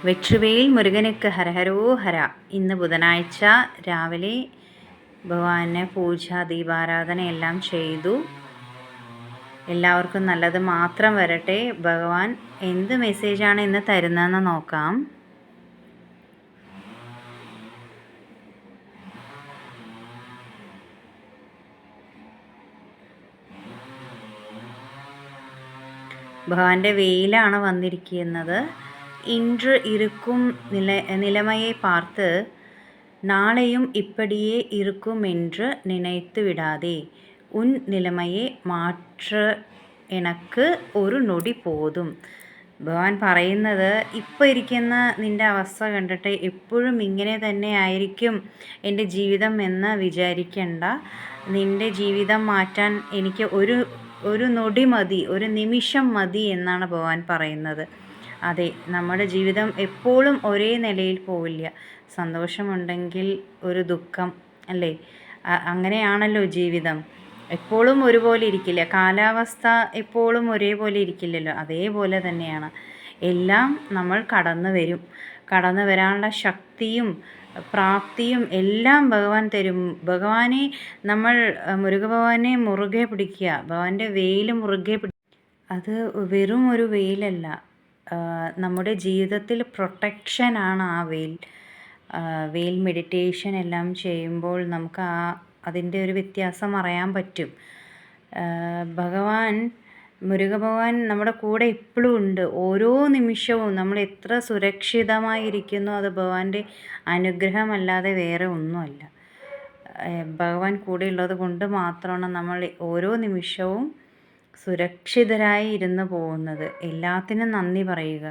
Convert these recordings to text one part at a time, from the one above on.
വെട്രുവേൽ മുരുകനുക്ക് ഹരഹരോഹര. ഇന്ന് ബുധനാഴ്ച രാവിലെ ഭഗവാന് പൂജ ദീപാരാധന എല്ലാം ചെയ്തു. എല്ലാവർക്കും നല്ലത് മാത്രം വരട്ടെ. ഭഗവാൻ എന്ത് മെസ്സേജാണ് ഇന്ന് തരുന്നതെന്ന് നോക്കാം. ഭഗവാന്റെ വെയിലാണ് വന്നിരിക്കുന്നത്. இன்று இருக்கும் நிலைமையை பார்த்து நாளையும் இப்படியே இருக்கும் என்று நினைத்து விடாதே. உன் நிலைமையை മാറ്റ എനക്ക് ഒരു നൊടി പോതും. ഭഗവാൻ പറയുന്നത്, ഇപ്പോൾ ഇരിക്കുന്ന നിൻ്റെ അവസ്ഥ കണ്ടിട്ട് എപ്പോഴും ഇങ്ങനെ തന്നെ ആയിരിക്കും എൻ്റെ ജീവിതം എന്ന് വിചാരിക്കേണ്ട. നിൻ്റെ ജീവിതം മാറ്റാൻ എനിക്ക് ഒരു നൊടി മതി, ഒരു നിമിഷം മതി എന്നാണ് ഭഗവാൻ പറയുന്നത്. അതെ, നമ്മുടെ ജീവിതം എപ്പോഴും ഒരേ നിലയിൽ പോവില്ല. സന്തോഷമുണ്ടെങ്കിൽ ഒരു ദുഃഖം, അല്ലേ? അങ്ങനെയാണല്ലോ ജീവിതം. എപ്പോഴും ഒരുപോലെ ഇരിക്കില്ല. കാലാവസ്ഥ എപ്പോഴും ഒരേപോലെ ഇരിക്കില്ലല്ലോ. അതേപോലെ തന്നെയാണ് എല്ലാം. നമ്മൾ കടന്നു വരാനുള്ള ശക്തിയും പ്രാപ്തിയും എല്ലാം ഭഗവാൻ തരും. ഭഗവാനെ നമ്മൾ മുരുകഭഗവാനെ മുറുകെ പിടിക്കുക. ഭഗവാന്റെ വെയിൽ മുറുകെ അത് വെറും ഒരു വെയിലല്ല, നമ്മുടെ ജീവിതത്തിൽ പ്രൊട്ടക്ഷനാണ് ആ വെയിൽ മെഡിറ്റേഷൻ എല്ലാം ചെയ്യുമ്പോൾ നമുക്ക് അതിൻ്റെ ഒരു വ്യത്യാസം അറിയാൻ പറ്റും. മുരുകഭഗവാൻ നമ്മുടെ കൂടെ എപ്പോഴും ഉണ്ട്. ഓരോ നിമിഷവും നമ്മൾ എത്ര സുരക്ഷിതമായിരിക്കുന്നു, അത് ഭഗവാന്റെ അനുഗ്രഹമല്ലാതെ വേറെ ഒന്നുമല്ല. ഭഗവാൻ കൂടെ ഉള്ളത് കൊണ്ട് മാത്രമാണ് നമ്മൾ ഓരോ നിമിഷവും സുരക്ഷിതരായി ഇരുന്ന് പോകുന്നത്. എല്ലാത്തിനും നന്ദി പറയുക.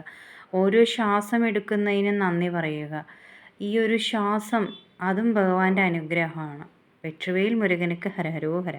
ഓരോ ശ്വാസം എടുക്കുന്നതിനും നന്ദി പറയുക. ഈ ഒരു ശ്വാസം, അതും ഭഗവാന്റെ അനുഗ്രഹമാണ്. വെട്രുവേൽ മുരുകനുക്ക് ഹരഹരോഹര.